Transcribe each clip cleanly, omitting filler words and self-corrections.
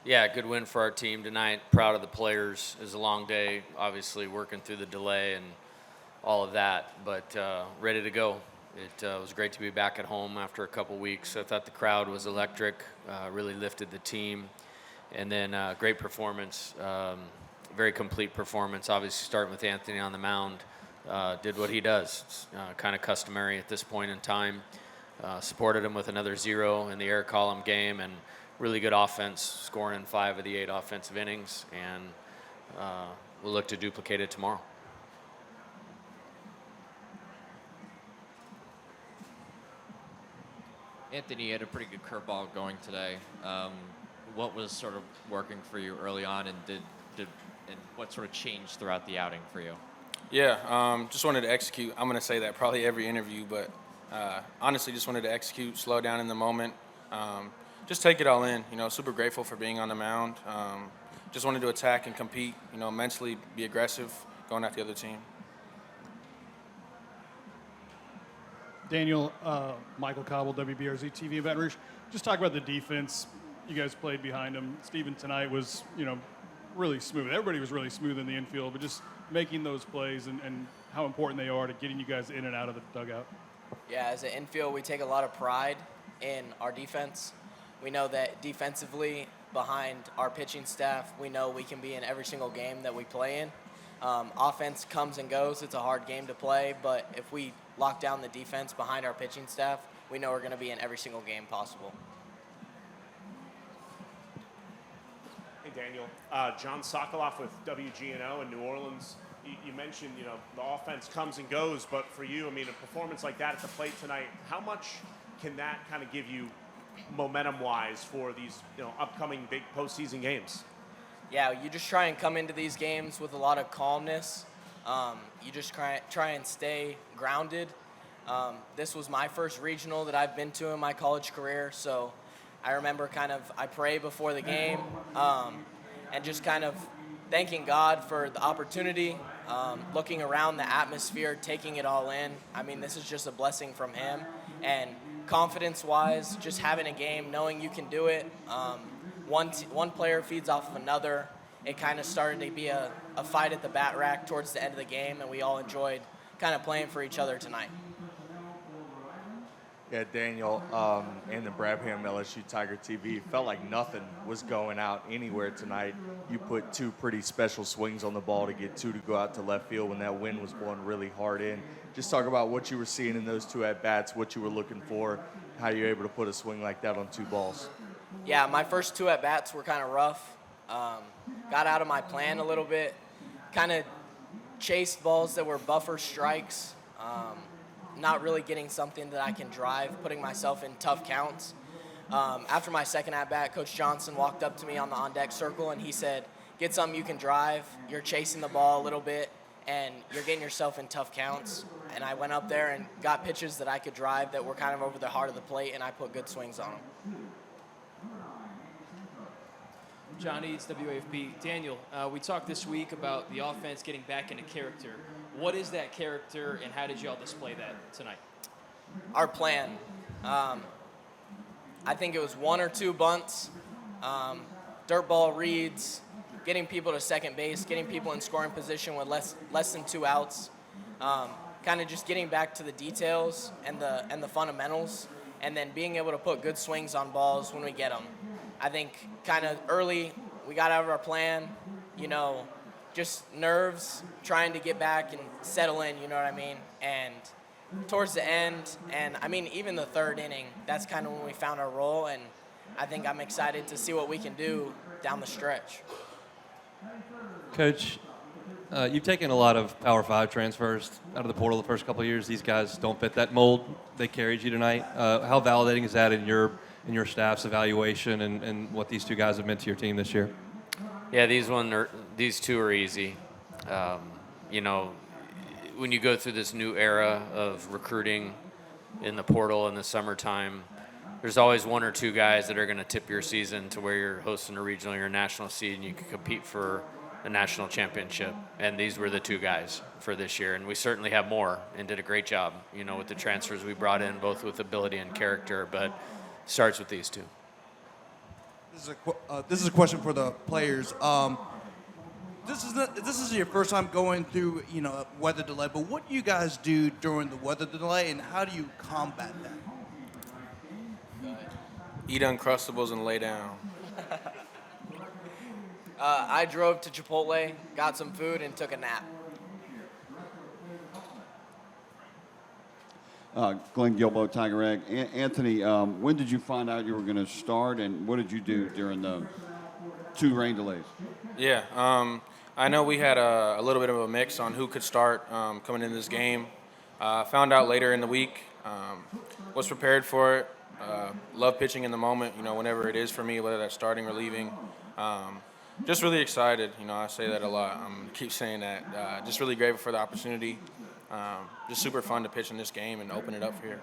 Yeah, good win for our team tonight. Proud of the players. It was a long day, obviously working through the delay and all of that, but ready to go. It was great to be back at home after a couple weeks. I thought the crowd was electric, really lifted the team, and then great performance, very complete performance. Obviously, starting with Anthony on the mound, did what he does. It's kind of customary at this point in time. Supported him with another 0 in the air column game, and really good offense, scoring in 5 of the 8 offensive innings, and we'll look to duplicate it tomorrow. Anthony, you had a pretty good curveball going today. What was sort of working for you early on, and and what sort of changed throughout the outing for you? Yeah, just wanted to execute. I'm going to say that probably every interview, but honestly just wanted to execute, slow down in the moment, just take it all in. Super grateful for being on the mound. Just wanted to attack and compete, mentally be aggressive, going at the other team. Daniel, Michael Cobble, WBRZ TV in Baton Rouge. Just talk about the defense. You guys played behind him. Steven tonight was, really smooth. Everybody was really smooth in the infield, but just making those plays and how important they are to getting you guys in and out of the dugout. Yeah, as an infield, we take a lot of pride in our defense. We know that defensively, behind our pitching staff, we know we can be in every single game that we play in. Offense comes and goes. It's a hard game to play, but if we lock down the defense behind our pitching staff, we know we're going to be in every single game possible. Hey, Daniel. John Sokoloff with WGNO in New Orleans. You mentioned, the offense comes and goes, but for you, a performance like that at the plate tonight, how much can that kind of give you momentum-wise for these, upcoming big postseason games? Yeah, you just try and come into these games with a lot of calmness. You just try and stay grounded. This was my first regional that I've been to in my college career, so I remember I pray before the game and just kind of thanking God for the opportunity, looking around the atmosphere, taking it all in. This is just a blessing from Him. And confidence-wise, just having a game, knowing you can do it. One player feeds off of another. It kind of started to be a fight at the bat rack towards the end of the game, and we all enjoyed kind of playing for each other tonight. Yeah, Daniel, and the Brabham LSU Tiger TV, felt like nothing was going out anywhere tonight. You put 2 pretty special swings on the ball to get 2 to go out to left field when that wind was blowing really hard in. Just talk about what you were seeing in those 2 at-bats, what you were looking for, how you were able to put a swing like that on 2 balls. Yeah, my first 2 at-bats were kind of rough. Got out of my plan a little bit, kind of chased balls that were buffer strikes, not really getting something that I can drive, putting myself in tough counts. After my second at-bat, Coach Johnson walked up to me on the on-deck circle, and he said, get something you can drive. You're chasing the ball a little bit, and you're getting yourself in tough counts. And I went up there and got pitches that I could drive that were kind of over the heart of the plate, and I put good swings on them. John Eads, WAFB. Daniel, we talked this week about the offense getting back into character. What is that character, and how did you all display that tonight? Our plan. I think it was 1 or 2 bunts, dirt ball reads, getting people to second base, getting people in scoring position with less than 2 outs, kind of just getting back to the details and the fundamentals, and then being able to put good swings on balls when we get them. I think kind of early we got out of our plan, just nerves, trying to get back and settle in, you know what I mean? And towards the end, and even the 3rd inning, that's kind of when we found our role, and I think I'm excited to see what we can do down the stretch. Coach, you've taken a lot of Power 5 transfers out of the portal the first couple of years. These guys don't fit that mold. They carried you tonight. How validating is that in your staff's evaluation and what these 2 guys have meant to your team this year? Yeah, these 2 are easy. When you go through this new era of recruiting in the portal in the summertime, there's always 1 or 2 guys that are going to tip your season to where you're hosting a regional or national seed and you can compete for a national championship. And these were the 2 guys for this year. And we certainly have more and did a great job, with the transfers we brought in, both with ability and character, but starts with these 2. This is a question for the players. This is your first time going through, a weather delay. But what do you guys do during the weather delay, and how do you combat that? Eat Uncrustables and lay down. I drove to Chipotle, got some food, and took a nap. Glenn Gilbo, Tiger Egg. Anthony, when did you find out you were going to start, and what did you do during the 2 rain delays? Yeah, I know we had a little bit of a mix on who could start coming into this game. Found out later in the week. Was prepared for it. Love pitching in the moment, whenever it is for me, whether that's starting or leaving. Just really excited. I say that a lot. Keep saying that. Just really grateful for the opportunity. Just super fun to pitch in this game and open it up here.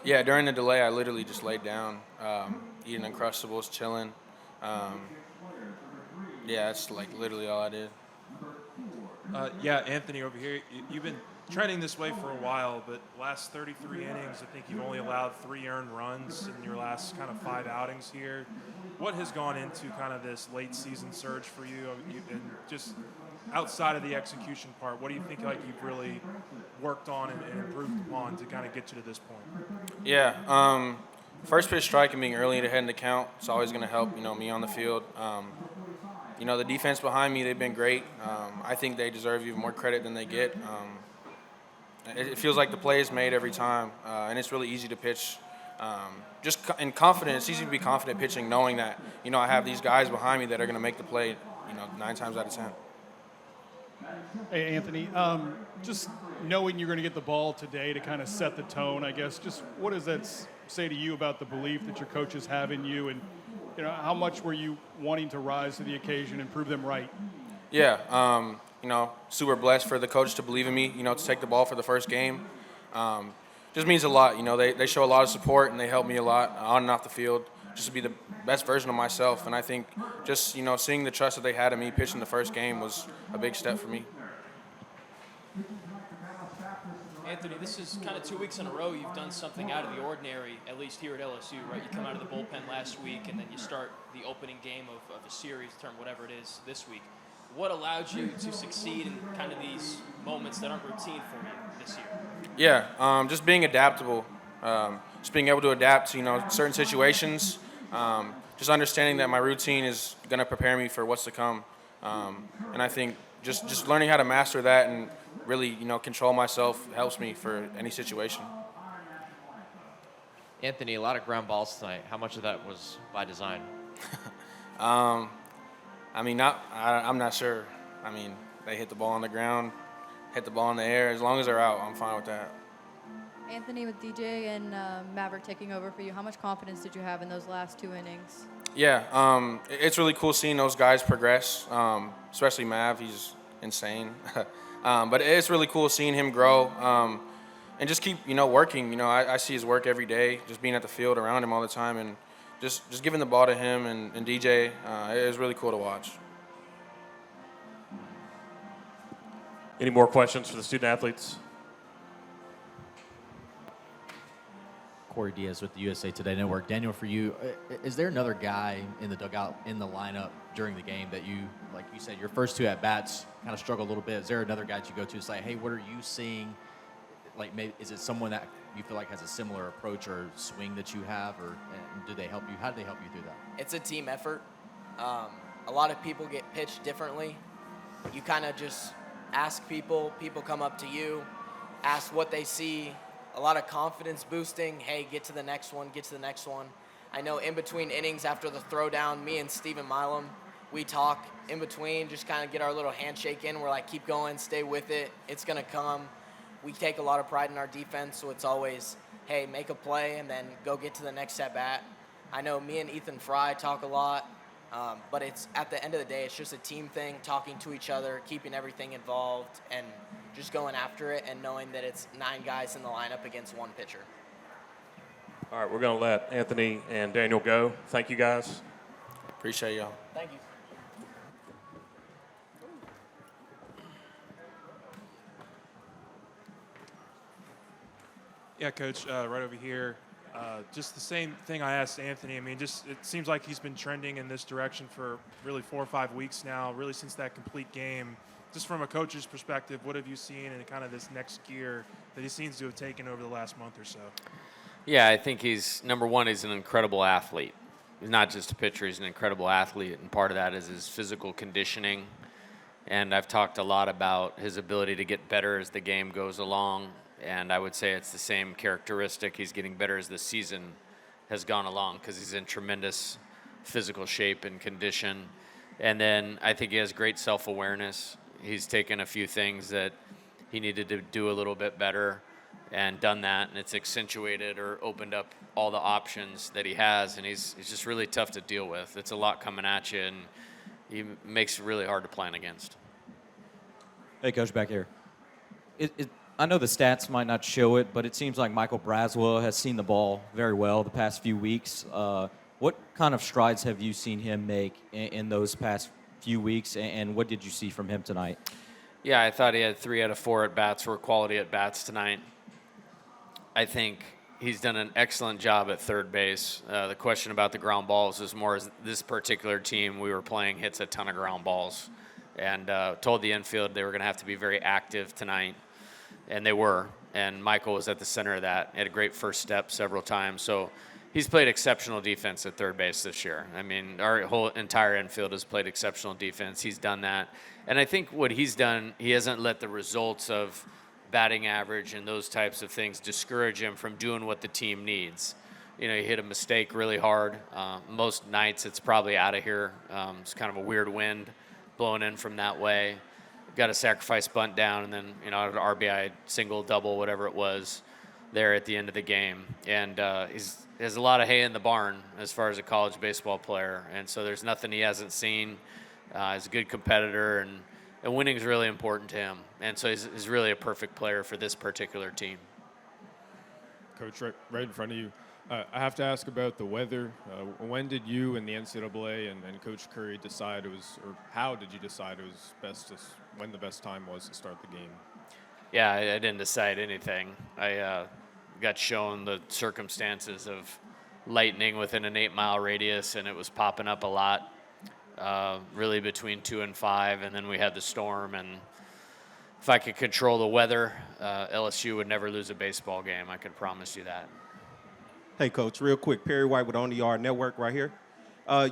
Yeah, during the delay, I literally just laid down, eating Uncrustables, chilling. Yeah, that's like literally all I did. Yeah, Anthony over here, you've been trending this way for a while, but last 33 innings, I think you've only allowed 3 earned runs in your last kind of 5 outings here. What has gone into kind of this late season surge for you? And just outside of the execution part, what do you think like you've really worked on and improved upon to kind of get you to this point? Yeah, first pitch strike and being early to head in the count, it's always going to help, me on the field. The defense behind me, they've been great. I think they deserve even more credit than they get. It feels like the play is made every time, and it's really easy to pitch. Just in confidence, it's easy to be confident pitching, knowing that, I have these guys behind me that are going to make the play, 9 times out of 10. Hey, Anthony, just knowing you're going to get the ball today to kind of set the tone, I guess, just what does that say to you about the belief that your coaches have in you, and how much were you wanting to rise to the occasion and prove them right? Yeah, super blessed for the coach to believe in me, to take the ball for the first game. Just means a lot, they show a lot of support and they help me a lot on and off the field just to be the best version of myself. And I think just, seeing the trust that they had in me pitching the first game was a big step for me. Anthony, this is kind of 2 weeks in a row you've done something out of the ordinary, at least here at LSU, right? You come out of the bullpen last week, and then you start the opening game of a series term, whatever it is, this week. What allowed you to succeed in kind of these moments that aren't routine for you this year? Yeah, just being adaptable, just being able to adapt to, certain situations, just understanding that my routine is going to prepare me for what's to come. And I think just learning how to master that and really, control myself helps me for any situation. Anthony, a lot of ground balls tonight. How much of that was by design? I'm not sure. They hit the ball on the ground, hit the ball in the air. As long as they're out, I'm fine with that. Anthony, with DJ and Maverick taking over for you, how much confidence did you have in those last 2 innings? Yeah, it's really cool seeing those guys progress, especially Mav. He's insane. But it's really cool seeing him grow and just keep, working. I see his work every day, just being at the field around him all the time and just giving the ball to him and DJ. It was really cool to watch. Any more questions for the student athletes? Corey Diaz with the USA Today Network. Daniel, for you, is there another guy in the dugout, in the lineup during the game that you, like you said, your first 2 at-bats kind of struggled a little bit? Is there another guy that you go to say, hey, what are you seeing? Like, maybe, is it someone that you feel like has a similar approach or swing that you have, or do they help you? How do they help you through that? It's a team effort. A lot of people get pitched differently. You kind of just ask people come up to you, ask what they see. A lot of confidence boosting. Hey, get to the next one, get to the next one. I know in between innings after the throwdown, me and Steven Milam, we talk in between, just kind of get our little handshake in. We're like, keep going, stay with it. It's going to come. We take a lot of pride in our defense, so it's always, hey, make a play and then go get to the next at-bat. I know me and Ethan Fry talk a lot, but it's at the end of the day, it's just a team thing, talking to each other, keeping everything involved, and just going after it and knowing that it's 9 guys in the lineup against 1 pitcher. All right, we're going to let Anthony and Daniel go. Thank you, guys. Appreciate y'all. Thank you. Yeah, Coach, right over here. Just the same thing I asked Anthony. I mean, just it seems like he's been trending in this direction for really 4 or 5 weeks now, really since that complete game. Just from a coach's perspective, what have you seen in kind of this next gear that he seems to have taken over the last month or so? Yeah, I think number one, he's an incredible athlete. He's not just a pitcher, he's an incredible athlete, and part of that is his physical conditioning. And I've talked a lot about his ability to get better as the game goes along, and I would say it's the same characteristic. He's getting better as the season has gone along because he's in tremendous physical shape and condition. And then I think he has great self-awareness. He's taken a few things that he needed to do a little bit better and done that, and it's accentuated or opened up all the options that he has, and he's just really tough to deal with. It's a lot coming at you, and he makes it really hard to plan against. Hey, Coach, back here. I know the stats might not show it, but it seems like Michael Braswell has seen the ball very well the past few weeks. What kind of strides have you seen him make in those past few weeks, and what did you see from him tonight? Yeah, I thought he had 3 out of 4 at-bats were quality at-bats tonight. I think he's done an excellent job at third base. The question about the ground balls is more as this particular team we were playing hits a ton of ground balls, and told the infield they were going to have to be very active tonight, and they were. And Michael was at the center of that. He had a great first step several times. So he's played exceptional defense at third base this year. I mean, our whole entire infield has played exceptional defense. He's done that. And I think what he's done, he hasn't let the results of batting average and those types of things discourage him from doing what the team needs. You know, he hit a mistake really hard. Most nights it's probably out of here. It's kind of a weird wind blowing in from that way. Got a sacrifice bunt down, and then, you know, an RBI single, double, whatever it was there at the end of the game. And he has a lot of hay in the barn as far as a college baseball player. And so there's nothing he hasn't seen. He's a good competitor, and winning is really important to him. And so he's really a perfect player for this particular team. Coach, right in front of you, I have to ask about the weather. When did you and the NCAA and Coach Curry decide or how did you decide it was best when the best time was to start the game? Yeah, I didn't decide anything. I got shown the circumstances of lightning within an 8-mile radius, and it was popping up a lot, really between 2 and 5, and then we had the storm. And if I could control the weather, LSU would never lose a baseball game. I could promise you that. Hey, Coach, real quick, Perry White with On the Yard Network right here.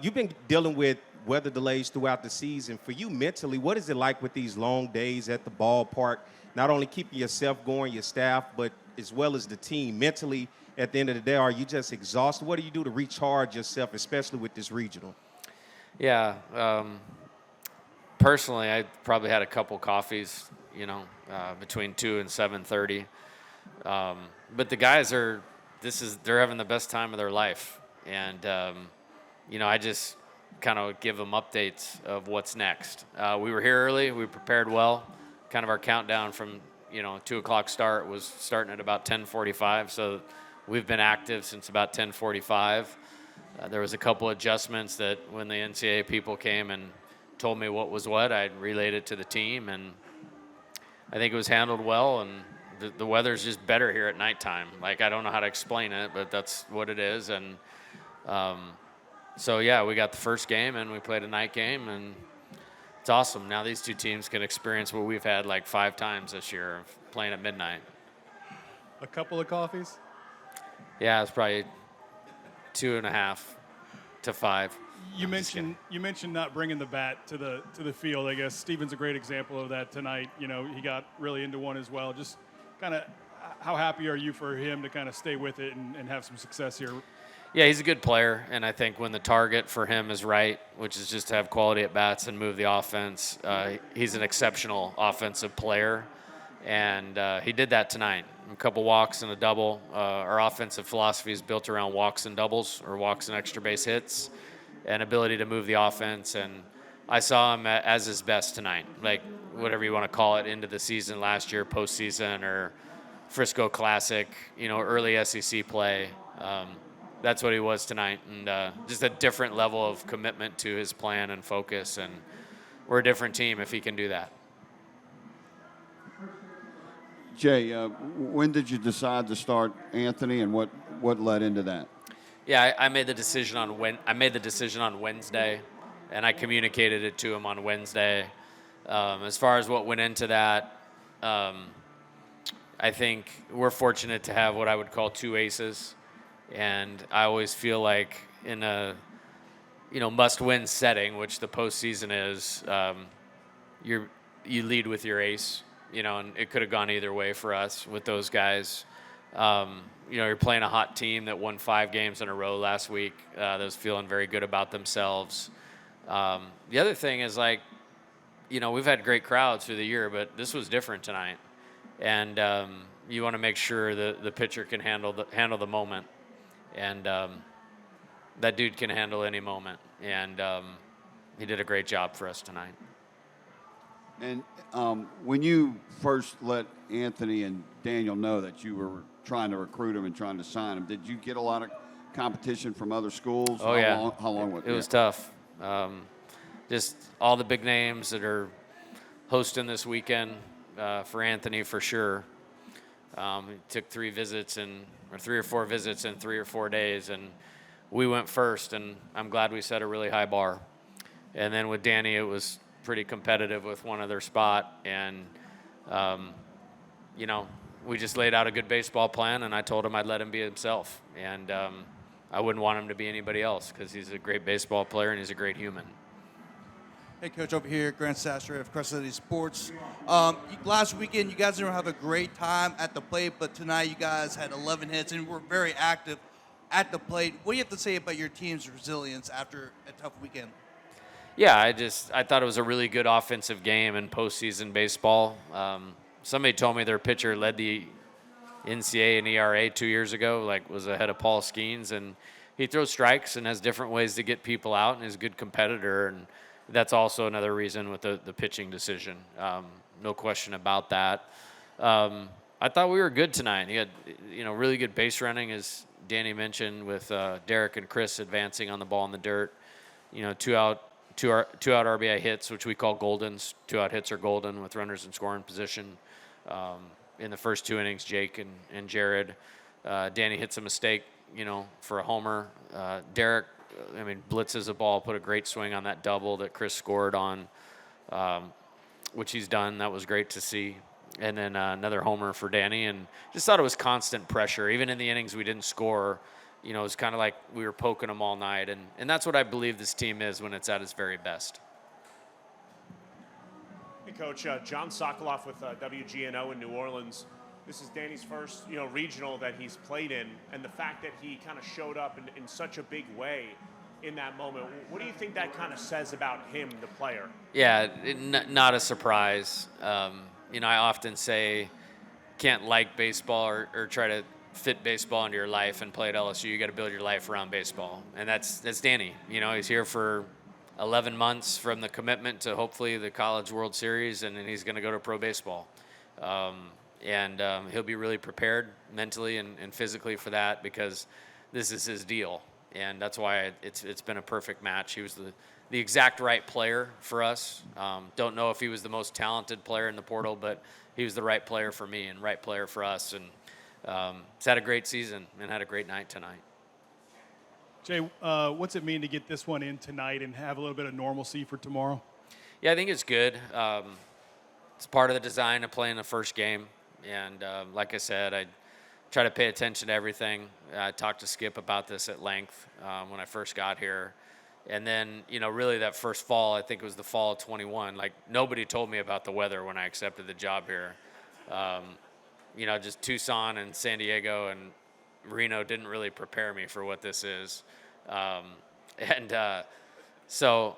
You've been dealing with weather delays throughout the season. For you mentally, what is it like with these long days at the ballpark, not only keeping yourself going, your staff, but as well as the team? Mentally, at the end of the day, are you just exhausted? What do you do to recharge yourself, especially with this regional? Yeah, personally, I probably had a couple coffees, between 2 and 7:30. But the guys they're having the best time of their life. And, I just kind of give them updates of what's next. We were here early. We prepared well. Kind of our countdown from, 2 o'clock start was starting at about 10:45. So we've been active since about 10:45. There was a couple adjustments that when the NCAA people came and told me what was what, I relayed it to the team, and I think it was handled well. And the weather's just better here at nighttime. Like, I don't know how to explain it, but that's what it is. And so, yeah, we got the first game, and we played a night game, and it's awesome. Now these two teams can experience what we've had like 5 times this year of playing at midnight. A couple of coffees? Yeah, it's probably 2.5 to 5. You mentioned not bringing the bat to the field. I guess Steven's a great example of that tonight. He got really into one as well. Just kind of how happy are you for him to kind of stay with it and have some success here? Yeah, he's a good player, and I think when the target for him is right, which is just to have quality at bats and move the offense, he's an exceptional offensive player, and he did that tonight. A couple walks and a double. Our offensive philosophy is built around walks and doubles, or walks and extra base hits, and ability to move the offense. And I saw him as his best tonight, like whatever you want to call it, into the season last year, postseason, or Frisco Classic, early SEC play. That's what he was tonight, and just a different level of commitment to his plan and focus. And we're a different team if he can do that. Jay, when did you decide to start Anthony, and what led into that? Yeah, I made the decision on Wednesday, and I communicated it to him on Wednesday. As far as what went into that, I think we're fortunate to have what I would call two aces, and I always feel like in a must-win setting, which the postseason is, you lead with your ace, and it could have gone either way for us with those guys. You're playing a hot team that won 5 games in a row last week. That was feeling very good about themselves. The other thing is we've had great crowds through the year, but this was different tonight, and you want to make sure that the pitcher can handle the moment, and that dude can handle any moment, and he did a great job for us tonight. And when you first let Anthony and Daniel know that you were trying to recruit him and trying to sign him, did you get a lot of competition from other schools? Oh, yeah. How long was it? It was tough. Just all the big names that are hosting this weekend for Anthony for sure. He took 3 or 4 visits in 3 or 4 days, and we went first, and I'm glad we set a really high bar. And then with Danny, it was pretty competitive with one other spot, and we just laid out a good baseball plan, and I told him I'd let him be himself, and I wouldn't want him to be anybody else because he's a great baseball player and he's a great human. Hey, Coach, over here, Grant Sasser of Crescent City Sports. Last weekend, you guys didn't have a great time at the plate, but tonight you guys had 11 hits and were very active at the plate. What do you have to say about your team's resilience after a tough weekend? Yeah, I thought it was a really good offensive game in postseason baseball. Somebody told me their pitcher led the NCAA in ERA 2 years ago, was ahead of Paul Skeens, and he throws strikes and has different ways to get people out, and is a good competitor, and that's also another reason with the pitching decision. No question about that. I thought we were good tonight. He had really good base running, as Danny mentioned, with Derek and Chris advancing on the ball in the dirt. 2 out RBI hits, which we call goldens. 2 out hits are golden with runners in scoring position. In the first 2 innings, Jake and Jared. Danny hits a mistake, for a homer. Derek, blitzes a ball, put a great swing on that double that Chris scored on, which he's done. That was great to see. And then another homer for Danny, and just thought it was constant pressure. Even in the innings we didn't score, it was kind of like we were poking them all night, and that's what I believe this team is when it's at its very best. Hey, Coach, John Sokoloff with WGNO in New Orleans. This is Danny's first, regional that he's played in, and the fact that he kind of showed up in such a big way in that moment, what do you think that kind of says about him, the player? Yeah, not a surprise. I often say can't like baseball or try to fit baseball into your life and play at LSU. You got to build your life around baseball, and that's Danny. He's here for 11 months from the commitment to hopefully the College World Series, and then he's going to go to pro baseball. He'll be really prepared mentally and physically for that because this is his deal, and that's why it's been a perfect match. He was the exact right player for us. Don't know if he was the most talented player in the portal, but he was the right player for me and right player for us, and he's had a great season and had a great night tonight. Jay, what's it mean to get this one in tonight and have a little bit of normalcy for tomorrow? Yeah, I think it's good. It's part of the design of playing the first game. And like I said, I try to pay attention to everything. I talked to Skip about this at length when I first got here. And then, really that first fall, I think it was the fall of 21, nobody told me about the weather when I accepted the job here. Just Tucson and San Diego and Reno didn't really prepare me for what this is. So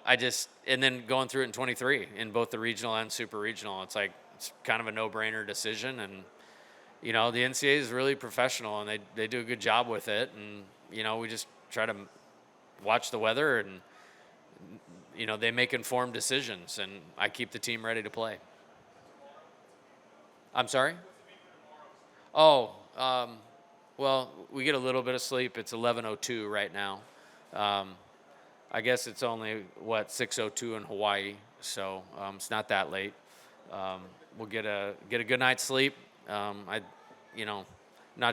and then going through it in 23 in both the regional and super regional, it's kind of a no-brainer decision. And, the NCAA is really professional and they do a good job with it. And, we just try to watch the weather and, they make informed decisions and I keep the team ready to play. I'm sorry? Oh, well, we get a little bit of sleep. It's 11:02 right now. I guess it's only, 6:02 in Hawaii, so it's not that late. We'll get a good night's sleep, Not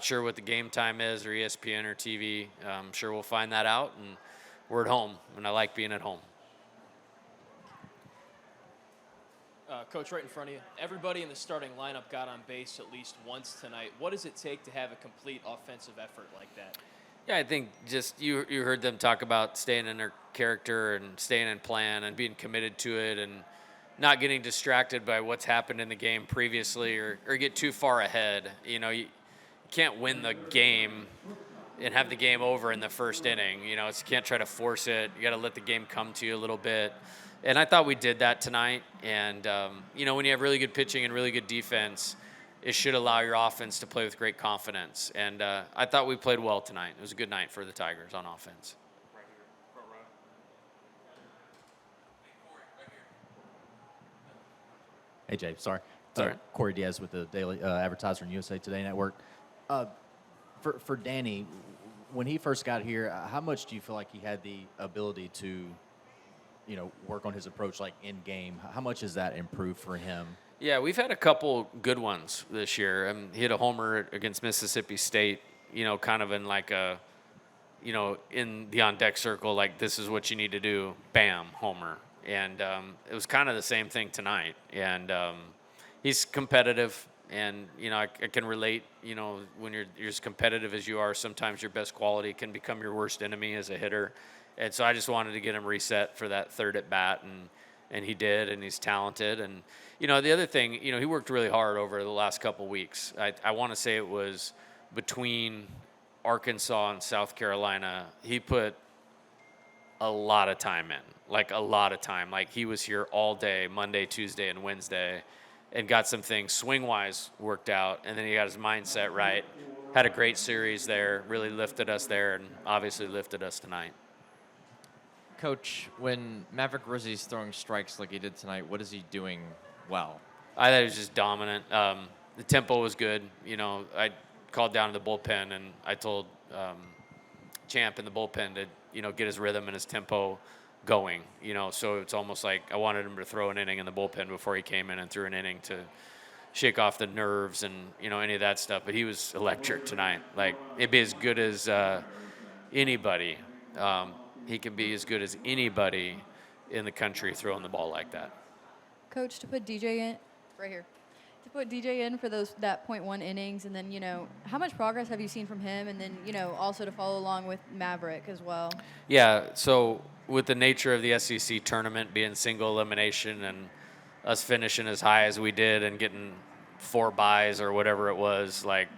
sure what the game time is or ESPN or TV. I'm sure we'll find that out, and we're at home, and I like being at home. Coach, right in front of you, everybody in the starting lineup got on base at least once tonight. What does it take to have a complete offensive effort like that? Yeah, I think just you heard them talk about staying in their character and staying in plan and being committed to it and not getting distracted by what's happened in the game previously or get too far ahead. You can't win the game and have the game over in the first inning. You can't try to force it. You got to let the game come to you a little bit. And I thought we did that tonight. And, when you have really good pitching and really good defense, it should allow your offense to play with great confidence. And I thought we played well tonight. It was a good night for the Tigers on offense. Hey, Jay, sorry. Sorry. Corey Diaz with the Daily Advertiser and USA Today Network. For Danny, when he first got here, how much do you feel like he had the ability to, work on his approach like in game? How much has that improved for him? Yeah, we've had a couple good ones this year. He hit a homer against Mississippi State, kind of in like in the on-deck circle, like this is what you need to do, bam, homer. And it was kind of the same thing tonight. And he's competitive, and, I can relate, when you're as competitive as you are, sometimes your best quality can become your worst enemy as a hitter. And so I just wanted to get him reset for that third at bat, and he did, and he's talented. And, the other thing, he worked really hard over the last couple weeks. I want to say it was between Arkansas and South Carolina. He put a lot of time in, like a lot of time. Like he was here all day, Monday, Tuesday, and Wednesday, and got some things swing-wise worked out. And then he got his mindset right. Had a great series there, really lifted us there, and obviously lifted us tonight. Coach, when Maverick Rizzi's throwing strikes like he did tonight, what is he doing well? I thought he was just dominant. The tempo was good. I called down to the bullpen, and I told Champ in the bullpen to, get his rhythm and his tempo going. So it's almost like I wanted him to throw an inning in the bullpen before he came in and threw an inning to shake off the nerves and, any of that stuff. But he was electric tonight. Like, it'd be as good as anybody. He can be as good as anybody in the country throwing the ball like that. Coach, to put DJ in, right here, to put DJ in for that .1 innings, and then, how much progress have you seen from him? And then, also to follow along with Maverick as well. Yeah, so with the nature of the SEC tournament being single elimination and us finishing as high as we did and getting 4 byes or whatever it was, like,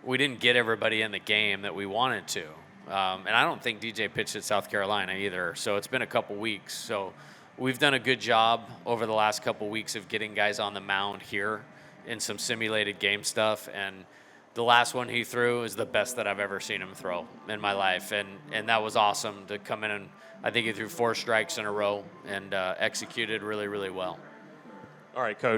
we didn't get everybody in the game that we wanted to. And I don't think DJ pitched at South Carolina either. So it's been a couple weeks. So we've done a good job over the last couple weeks of getting guys on the mound here in some simulated game stuff. And the last one he threw is the best that I've ever seen him throw in my life. And that was awesome to come in, and I think he threw 4 strikes in a row and executed really, really well. All right, Coach.